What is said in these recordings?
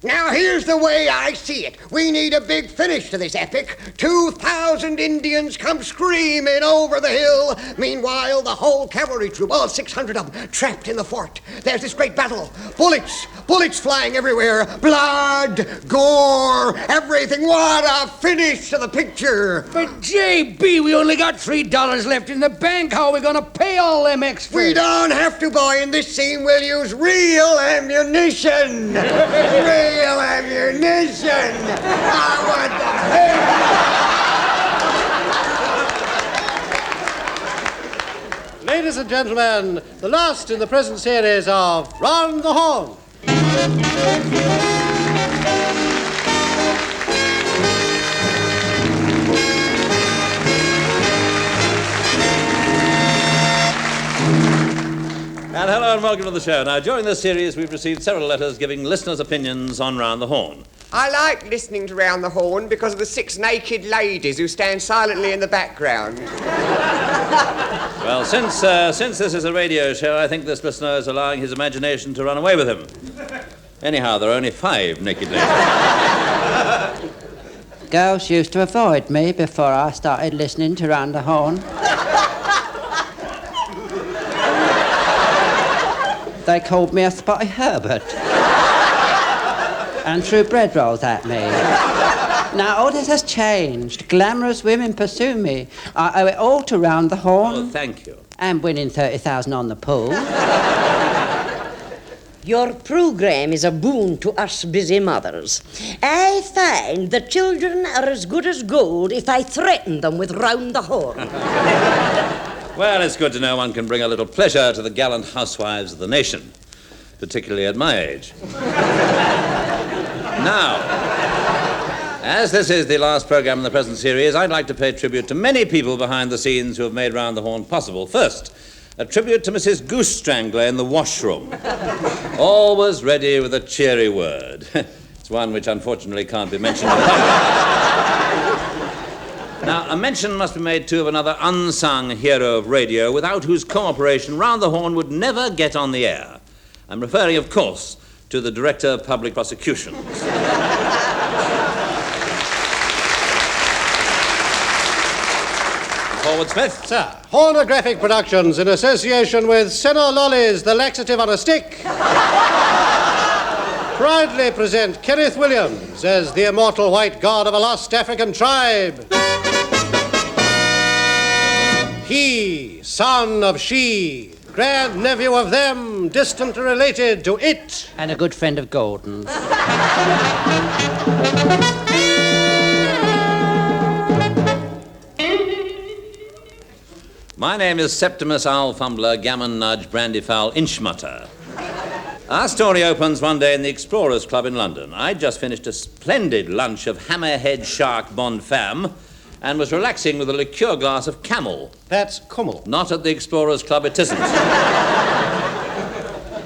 Now, here's the way I see it. We need a big finish to this epic. 2,000 Indians come screaming over the hill. Meanwhile, the whole cavalry troop, all 600 of them, trapped in the fort. There's this great battle. Bullets flying everywhere. Blood, gore, everything. What a finish to the picture. But, J.B., we only got $3 left in the bank. How are we going to pay all them extras? We don't have to, boy. In this scene, we'll use real ammunition. Real ammunition! What the hell? Ladies and gentlemen, the last in the present series of Round the Horne. And hello and welcome to the show. Now, during this series, we've received several letters giving listeners' opinions on Round the Horne. I like listening to Round the Horne because of the 6 naked ladies who stand silently in the background. Well, since this is a radio show, I think this listener is allowing his imagination to run away with him. Anyhow, there are only 5 naked ladies. Girls used to avoid me before I started listening to Round the Horne. They called me a Spotty Herbert and threw bread rolls at me. Now all this has changed. Glamorous women pursue me. I owe it all to Round the Horne. Oh, thank you. And winning 30,000 on the pool. Your program is a boon to us busy mothers. I find that children are as good as gold if I threaten them with Round the Horne. Well, it's good to know one can bring a little pleasure to the gallant housewives of the nation, particularly at my age. Now, as this is the last program in the present series, I'd like to pay tribute to many people behind the scenes who have made Round the Horne possible. First, a tribute to Mrs. Goose Strangler in the washroom. Always ready with a cheery word. It's one which unfortunately can't be mentioned in public. Now, a mention must be made, too, of another unsung hero of radio, without whose cooperation Round the Horne would never get on the air. I'm referring, of course, to the Director of Public Prosecutions. Forward, Smith. Sir, Hornographic Productions, in association with Senna Lollies, the laxative on a stick, proudly present Kenneth Williams as the immortal white god of a lost African tribe. He, son of she, grandnephew of them, distantly related to it. And a good friend of Gordon's. My name is Septimus Owl Fumbler, Gammon Nudge, Brandyfowl, Inchmutter. Our story opens one day in the Explorers Club in London. I'd just finished a splendid lunch of hammerhead shark bon femme and was relaxing with a liqueur glass of Camel. That's Kummel. Not at the Explorers Club, it isn't.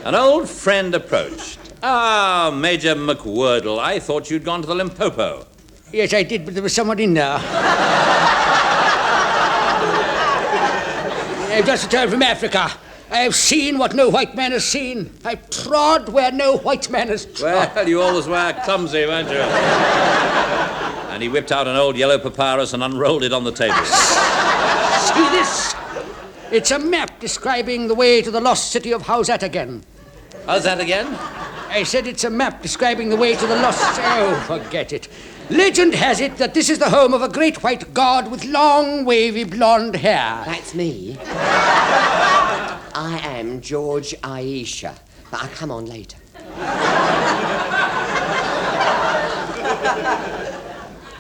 An old friend approached. Ah, Major McWhirtle, I thought you'd gone to the Limpopo. Yes, I did, but there was someone in there. I've just returned from Africa. I have seen what no white man has seen. I've trod where no white man has trod. Well, you always were clumsy, weren't you? And he whipped out an old yellow papyrus and unrolled it on the table. See this? It's a map describing the way to the lost city of How's that again? How's that again? I said it's a map describing the way to the lost... Oh, forget it. Legend has it that this is the home of a great white god with long, wavy, blonde hair. That's me. I am George Aisha, but I'll come on later.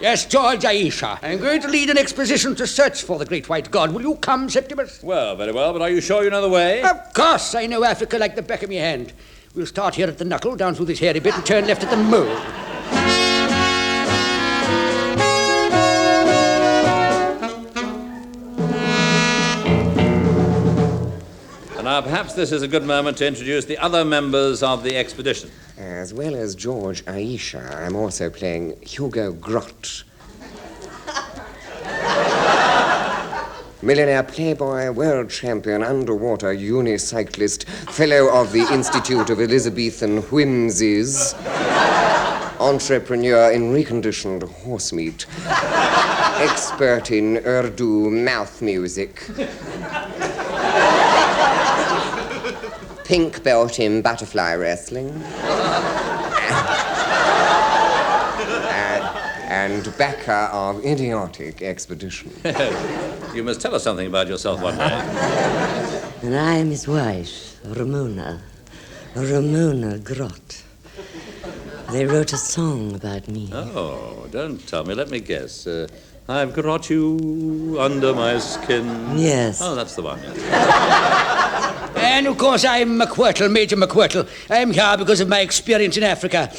Yes, George Aisha. I'm going to lead an expedition to search for the great white god. Will you come, Septimus? Well, very well, but are you sure you know the way? Of course, I know Africa like the back of my hand. We'll start here at the knuckle, down through this hairy bit, and turn left at the mole. And now, perhaps this is a good moment to introduce the other members of the expedition. As well as George Aisha, I'm also playing Hugo Grott. Millionaire playboy, world champion, underwater unicyclist, fellow of the Institute of Elizabethan Whimsies. entrepreneur in reconditioned horse meat, expert in Urdu mouth music, pink belt in butterfly wrestling, and backer of idiotic expedition. You must tell us something about yourself one day. And I am his wife, Ramona Grot. They wrote a song about me. Oh, don't tell me. Let me guess. I've got you under my skin. Yes. Oh, that's the one. Yes. And, of course, I'm McWhirtle, Major McWhirtle. I'm here because of my experience in Africa,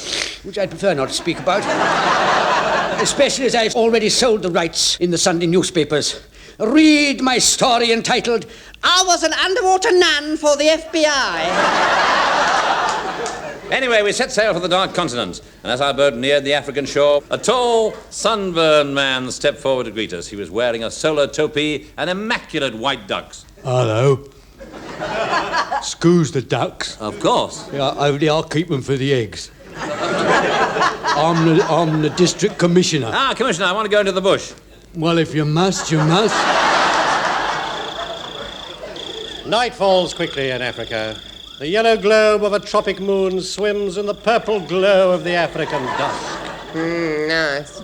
which I'd prefer not to speak about. Especially as I've already sold the rights in the Sunday newspapers. Read my story entitled, I was an underwater nun for the FBI. Anyway, we set sail for the Dark Continent, and as our boat neared the African shore, a tall, sunburned man stepped forward to greet us. He was wearing a solar topi and immaculate white ducks. Hello. Screws the ducks. Of course. Yeah, only I'll keep them for the eggs. I'm the district commissioner. Ah, Commissioner, I want to go into the bush. Well, if you must, you must. Night falls quickly in Africa. The yellow globe of a tropic moon swims in the purple glow of the African dusk. Nice.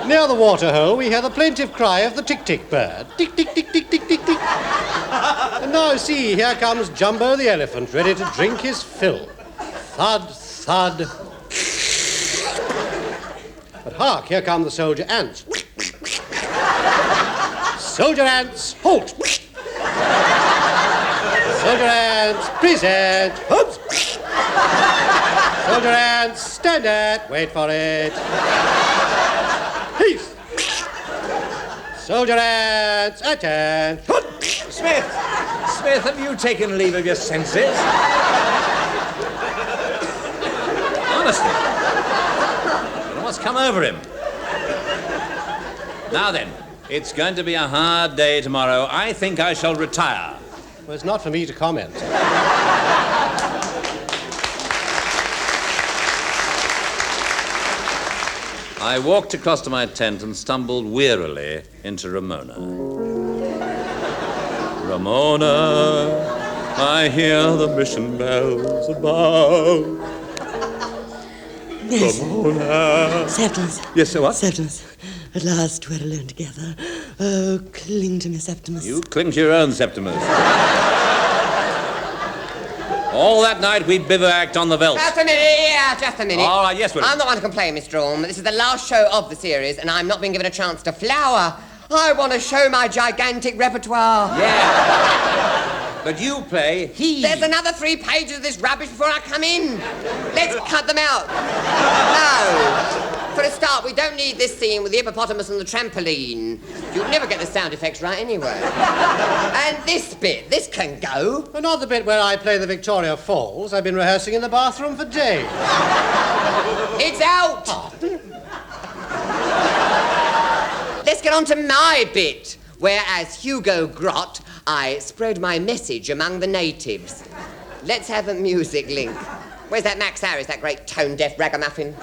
Near the waterhole, we hear the plaintive cry of the tick-tick bird. Tick, tick, tick, tick, tick, tick, tick. And now see, here comes Jumbo the elephant, ready to drink his fill. Thud, thud. But hark, here come the soldier ants. Soldier ants, halt! Soldier ants, present! Hoops! Soldier ants, stand at, wait for it. Peace! Soldier ants, attend! Smith, have you taken leave of your senses? Honestly. I don't know what's come over him. Now then, it's going to be a hard day tomorrow. I think I shall retire. Well, it's not for me to comment. I walked across to my tent and stumbled wearily into Ramona. Ramona, I hear the mission bells above. Yes. Ramona. Septimus. Yes, sir, what? Septimus. At last we're alone together. Oh, cling to me, Septimus. You cling to your own, Septimus. All that night we bivouacked on the veldt. Just a minute, just a minute. All right, yes, William. I'm not one to complain, Mr. Orme. This is the last show of the series, and I'm not being given a chance to flower. I want to show my gigantic repertoire. Yeah. But you play he. There's another 3 pages of this rubbish before I come in. Let's cut them out. No. For a start, we don't need this scene with the hippopotamus and the trampoline. You'd never get the sound effects right anyway. And this bit, this can go. Well, not the bit where I play the Victoria Falls. I've been rehearsing in the bathroom for days. It's out. Let's get on to my bit, where as Hugo Grot, I spread my message among the natives. Let's have a music link. Where's that Max Harris, that great tone-deaf ragamuffin?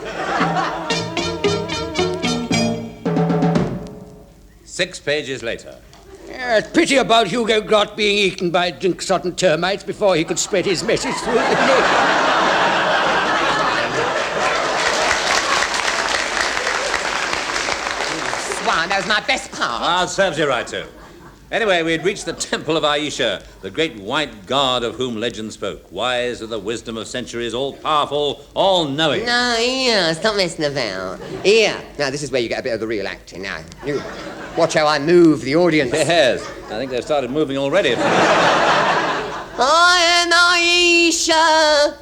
6 pages later. Yeah, it's pity about Hugo Grot being eaten by drink-sodden termites before he could spread his message through the nation. Swan, that was my best part. Ah, it serves you right, too. Anyway, we had reached the temple of Aisha, the great white god of whom legend spoke, wise with the wisdom of centuries, all-powerful, all-knowing. No, here, stop messing about. Here. Now, this is where you get a bit of the real acting. Now, you watch how I move the audience. Yes, I think they've started moving already. I am Aisha.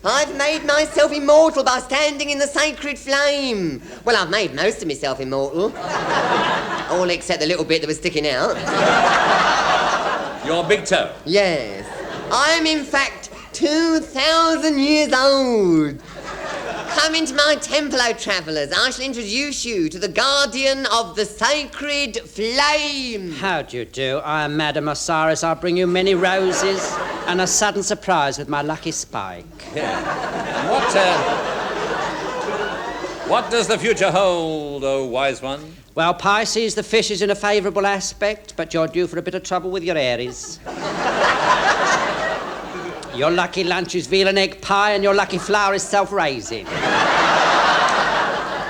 I've made myself immortal by standing in the sacred flame. Well, I've made most of myself immortal. All except the little bit that was sticking out. Your big toe. Yes. I'm, in fact, 2,000 years old. Come into my temple, O travellers. I shall introduce you to the guardian of the sacred flame. How do you do? I am Madam Osiris. I'll bring you many roses and a sudden surprise with my lucky spike. What does the future hold, O wise one? Well, Pisces, the fish is in a favourable aspect, but you're due for a bit of trouble with your Aries. Your lucky lunch is veal and egg pie, and your lucky flower is self-raising.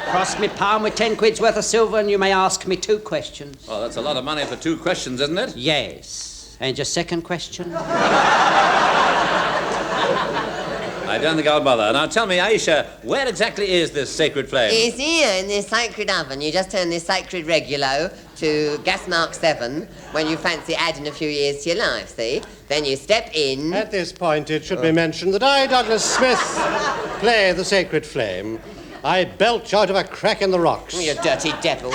Cross me palm with 10 quid's worth of silver, and you may ask me 2 questions. Well, that's a lot of money for 2 questions, isn't it? Yes. And your second question? I don't think I'll bother. Now, tell me, Aisha, where exactly is this sacred flame? It's here in this sacred oven. You just turn this sacred regulo to gas mark 7 when you fancy adding a few years to your life, see? Then you step in. At this point, it should be mentioned that I, Douglas Smith, play the sacred flame. I belch out of a crack in the rocks. You dirty devil.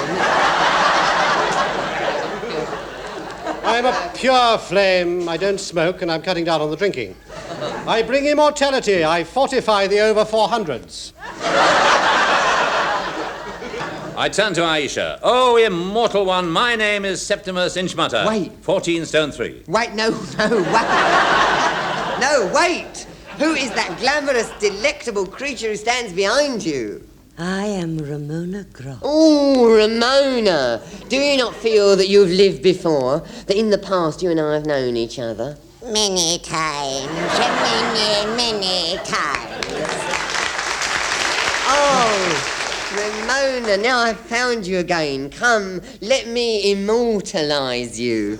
I'm a pure flame. I don't smoke, and I'm cutting down on the drinking. I bring immortality. I fortify the over 400s. I turn to Aisha. Oh, immortal one, my name is Septimus Inchmutter. Wait. 14 stone 3. Wait, no, wait. No, wait. Who is that glamorous, delectable creature who stands behind you? I am Ramona Groff. Oh, Ramona. Do you not feel that you've lived before? That in the past you and I have known each other? Many times, many times. Oh, Ramona, now I've found you again. Come, let me immortalise you.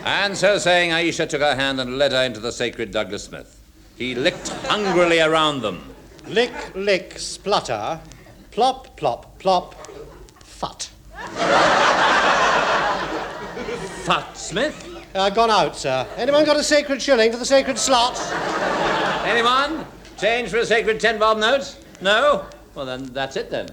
And so saying, Aisha took her hand and led her into the sacred Douglas Smith. He licked hungrily around them. Lick, lick, splutter. Plop, plop, plop. Fut. Fut, Smith? Gone out, sir. Anyone got a sacred shilling for the sacred slot? Anyone? Change for a sacred 10-bob note? No? Well, then, that's it, then.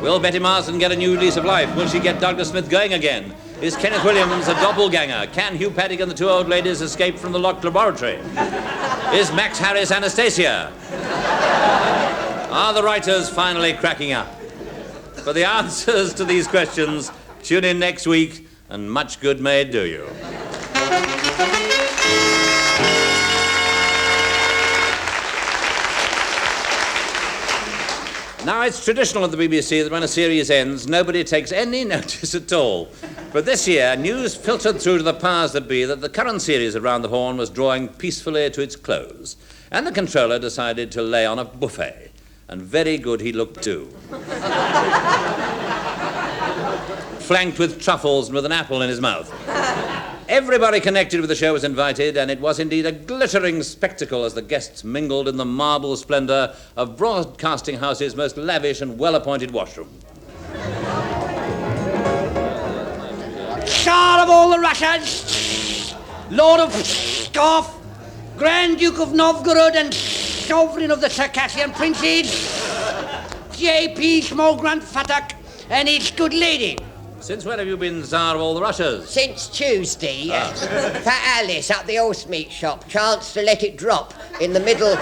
Will Betty Marsden get a new lease of life? Will she get Douglas Smith going again? Is Kenneth Williams a doppelganger? Can Hugh Paddick and the 2 old ladies escape from the locked laboratory? Is Max Harris Anastasia? Are the writers finally cracking up? For the answers to these questions, tune in next week, and much good may it do you. Now, it's traditional at the BBC that when a series ends, nobody takes any notice at all. But this year, news filtered through to the powers that be that the current series around the Horne was drawing peacefully to its close. And the controller decided to lay on a buffet. And very good he looked too. Flanked with truffles and with an apple in his mouth. Everybody connected with the show was invited, and it was indeed a glittering spectacle as the guests mingled in the marble splendour of Broadcasting House's most lavish and well-appointed washroom. Tsar of all the Russias, Lord of Pskov, Grand Duke of Novgorod and Sovereign of the Circassian Princes, J.P. Small-Grunt Fatak and his good lady. Since when have you been Tsar of all the Russias? Since Tuesday, Fat Alice up the horse meat shop chanced to let it drop in the middle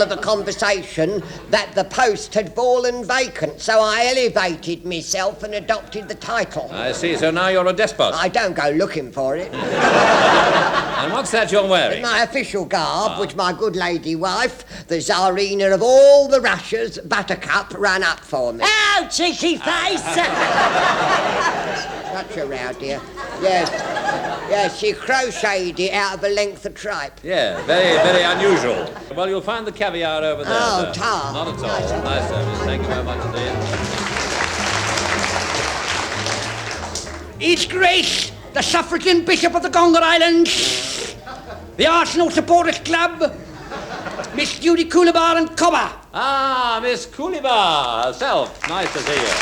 of a conversation that the post had fallen vacant, so I elevated myself and adopted the title. I see, so now you're a despot. I don't go looking for it. And what's that you're wearing? My official garb, which my good lady wife, the Tsarina of all the Russias, Buttercup, ran up for me. Oh, cheeky face! Such a row, dear. Yes, she crocheted it out of a length of tripe. Yeah, very, very unusual. Well, you'll find the caviar over there. Oh, sir. tar. Not at all. Nice. Nice service. Thank you very much indeed. His Grace, the Suffragan Bishop of the Gonga Islands, the Arsenal Supporters Club, Miss Judy Coolibar and Cobber. Ah, Miss Coolibar herself. Nice to see you.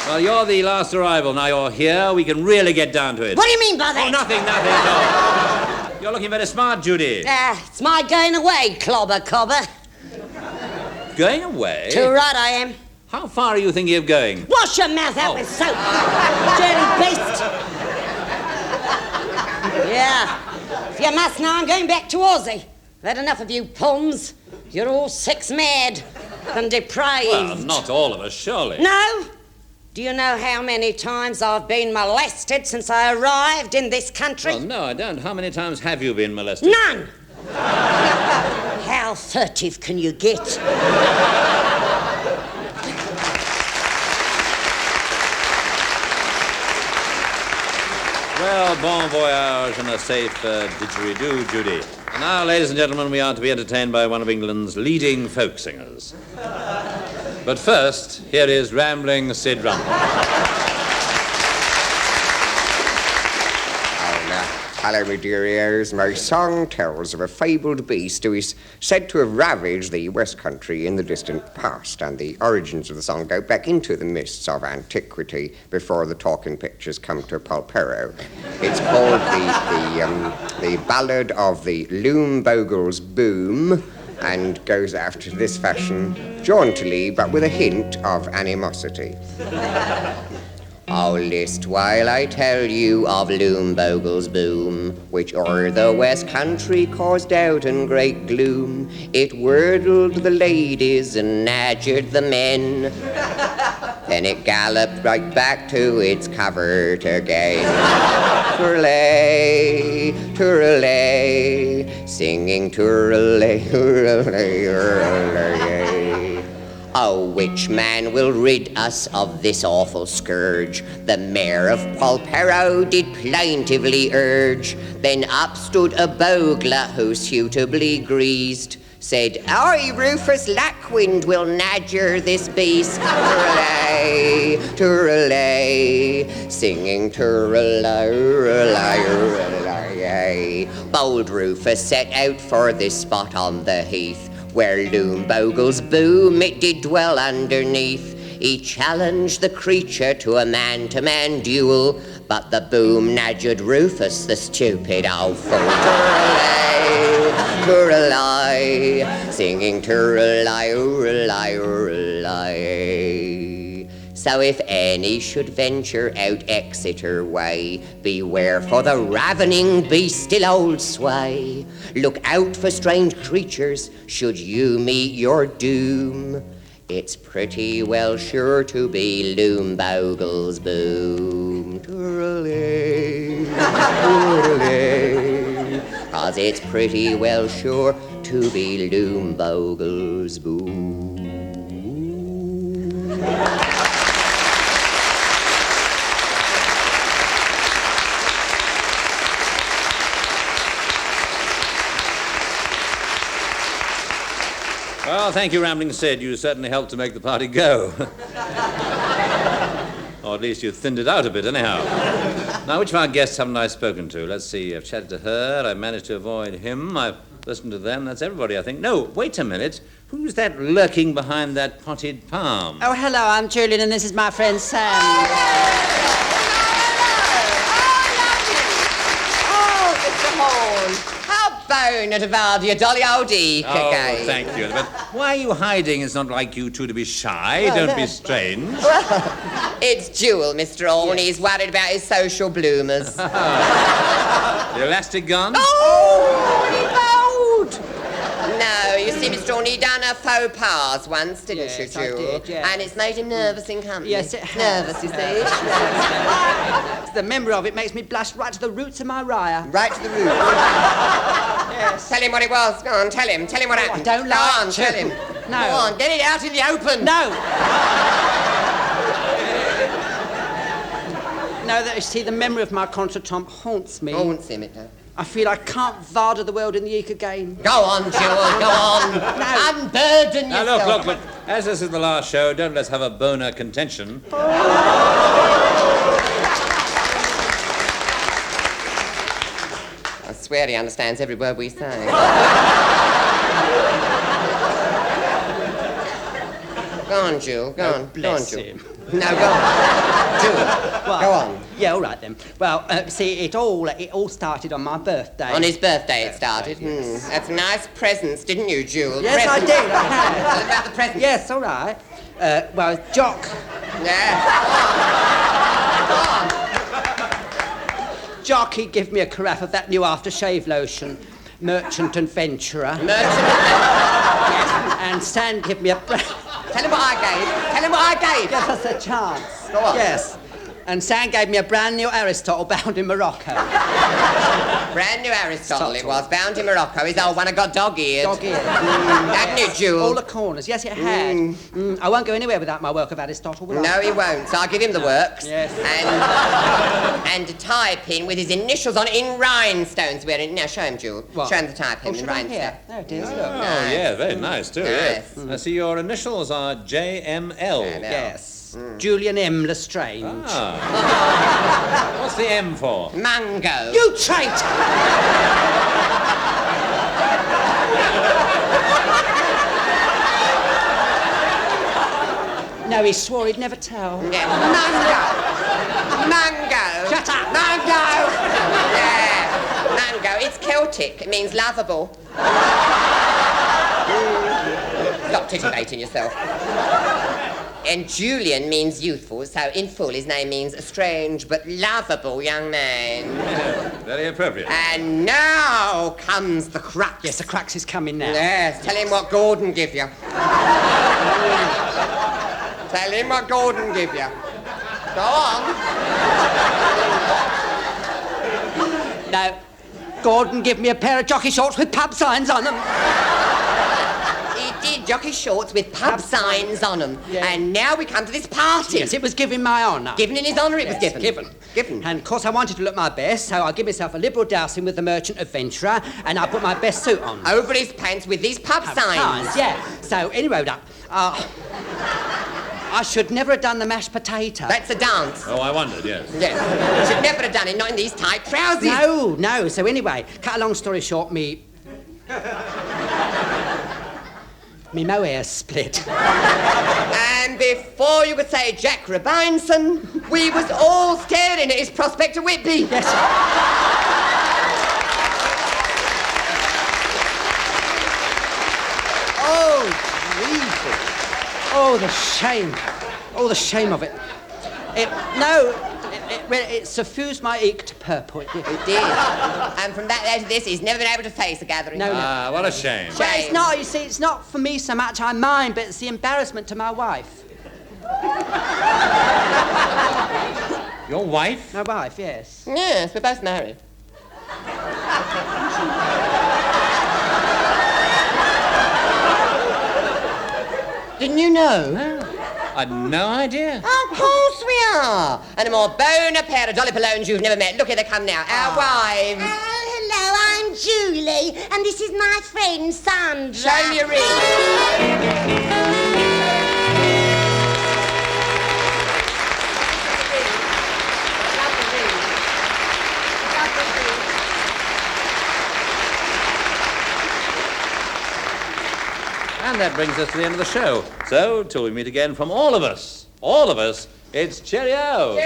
Well, you're the last arrival. Now you're here, we can really get down to it. What do you mean by that? Oh, nothing at all. You're looking very smart, Judy. It's my going away, clobber cobber. Going away? Too right I am. How far are you thinking of going? Wash your mouth out with soap, dirty beast. Yeah, If you must know, I'm going back to Aussie. I've had enough of you Poms. You're all sex-mad and depraved. Well, not all of us, surely. No? Do you know how many times I've been molested since I arrived in this country? Well, no, I don't. How many times have you been molested? None! How furtive can you get? Well, bon voyage and a safe didgeridoo, Judy. And now, ladies and gentlemen, we are to be entertained by one of England's leading folk singers. But first, here is Rambling Sid Rumble. Hello, my dear ears. My song tells of a fabled beast who is said to have ravaged the West Country in the distant past, and the origins of the song go back into the mists of antiquity before the talking pictures come to Polperro. It's called the ballad of the Loom Bogle's Boom, and goes after this fashion, jauntily, but with a hint of animosity. Oh, list while I tell you of Loom Bogle's boom, which o'er the West Country caused doubt and great gloom. It wordled the ladies and nadgered the men. Then it galloped right back to its covert again. Tourelay, tourelay, singing tourelay, tourelay, tourelay. Oh, which man will rid us of this awful scourge? The mayor of Polperro did plaintively urge. Then up stood a bogler who suitably greased, said, "I, Rufus Lackwind, will nadger this beast." Tourelay, tourelay, singing tourelay, tourelay, tourelay. Bold Rufus set out for this spot on the heath, where Loom Bogle's boom it did dwell underneath. He challenged the creature to a man-to-man duel, but the boom nadgered Rufus, the stupid old fool. Tourelay, tourelay, singing tourelay, tourelay, tourelay. So if any should venture out Exeter way, beware for the ravening beast still holds sway. Look out for strange creatures should you meet your doom. It's pretty well sure to be Loom Bogle's boom. Tourelay, tourelay, 'cause it's pretty well sure to be Loom Bogle's boom. Well, thank you, Rambling Sid. You certainly helped to make the party go. Or at least you thinned it out a bit, anyhow. Now, which of our guests haven't I spoken to? Let's see. I've chatted to her. I've managed to avoid him. I've listened to them. That's everybody, I think. No, wait a minute. Who's that lurking behind that potted palm? Oh, hello, I'm Julian, and this is my friend Sam. Oh, Mr. Horne. How bone at a valdia dolly oldie, Oh, thank you. But why are you hiding? It's not like you two to be shy. Don't be strange. It's Jewel, Mr. Horne. He's worried about his social bloomers. The elastic gun? Oh, he bowed. No, you see, Mr. Horne, he done a faux pas once, didn't you, Yes, I Jewel? did, yeah. And it's made him nervous in company. Yes, it has. Nervous, you see. The memory of it makes me blush right to the roots of my raya. Right to the root. Yes. Tell him what it was. Go on, tell him. Tell him what happened. don't Go like on, to. tell him. No. Go on, get it out in the open. No! No, that you see, the memory of my contretemps haunts me. Haunts him, it does. I feel I can't varder the world in the eek again. Go on, Jewel, go on. Unburden Now, yourself. look. As this is the last show, don't let's have a boner contention. I swear he understands every word we say. Go on, Jewel, go on. bless Go on, him. Jewel. No, go on. Jewel, go on. Yeah, all right then. Well, see, it all started on my birthday. On his birthday it started. Yes. That's nice presents, didn't you, Jewel? Yes, Presents. I did. I had. Tell us about the presents. Yes, all right. Well, Jock jockey give me a carafe of that new aftershave lotion, Merchant and Venturer. And Stan give me a... Tell him what I gave. Tell him what I gave. Give us a chance. Go on. Yes. And Sam gave me a brand new Aristotle bound in Morocco. Brand new Aristotle it was, bound in Morocco. His old one had got dog-eared. Dog-eared. Hadn't it, Jewel? All the corners. Yes, it had. I won't go anywhere without my work of Aristotle, will I? No, he won't. So I'll give him the works. Yes. And a tie pin with his initials on it in rhinestones. Now, show him, Jewel. What? Show him the tie pin in Here. rhinestones. There it is, look. Oh, yeah, very nice, too. Nice. Yes. I see your initials are JML. Yes. Julian M. Lestrange. Ah. What's the M for? Mango. You traitor! No, he swore he'd never tell. Yeah. Mango. Shut up. Mango. Yeah. Mango. It's Celtic. It means lovable. Stop titillating yourself. And Julian means youthful, so in full his name means a strange but lovable young man. Very appropriate. And now comes the crux. Yes, the crux is coming now. Yes, tell him what Gordon give you. Tell him what Gordon give you. Go on. No, Gordon give me a pair of jockey shorts with pub signs on them. He did, jockey shorts with pub signs on them. Yeah. And now we come to this party. Yes, it was given my honour. Given in his honour, it was given. Given. And of course I wanted to look my best, so I give myself a liberal dousing with the Merchant Adventurer, and I put my best suit on. Over his pants with these pub signs. Yeah. So anyway, I should never have done the mashed potato. That's a dance. Oh, I wondered, yes. Yes. You should never have done it, not in these tight trousers. No. So anyway, cut a long story short, me mohair split. And before you could say Jack Robinson, we was all staring at his prospect of Whitby. Yes. Oh, Jesus. Oh, the shame. Oh, the shame of it. It suffused my eke to purple. It did. It did. And from that day to this, he's never been able to face a gathering. No. Ah, what a shame. Well, it's not, you see, it's not for me so much, I mind, but it's the embarrassment to my wife. Your wife? My wife, yes. Yes, we're both married. Didn't you know? I'd no idea. Of course we are. And a more bona pair of Dolly Palones you've never met. Look here they come now. Our wives. Oh, hello, I'm Julie, and this is my friend Sandra. Show me your ring. And that brings us to the end of the show. So, till we meet again from all of us, it's cheerio.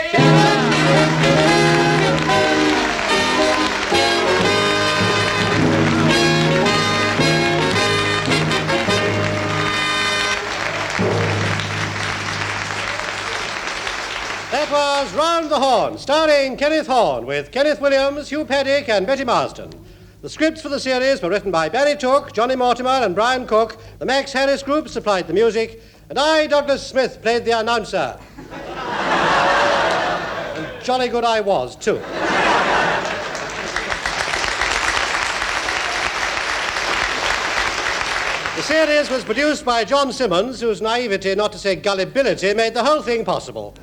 That was Round the Horne, starring Kenneth Horne, with Kenneth Williams, Hugh Paddick and Betty Marsden. The scripts for the series were written by Barry Tooke, Johnny Mortimer and Brian Cook. The Max Harris Group supplied the music, and I, Douglas Smith, played the announcer. And jolly good I was, too. The series was produced by John Simmons, whose naivety, not to say gullibility, made the whole thing possible.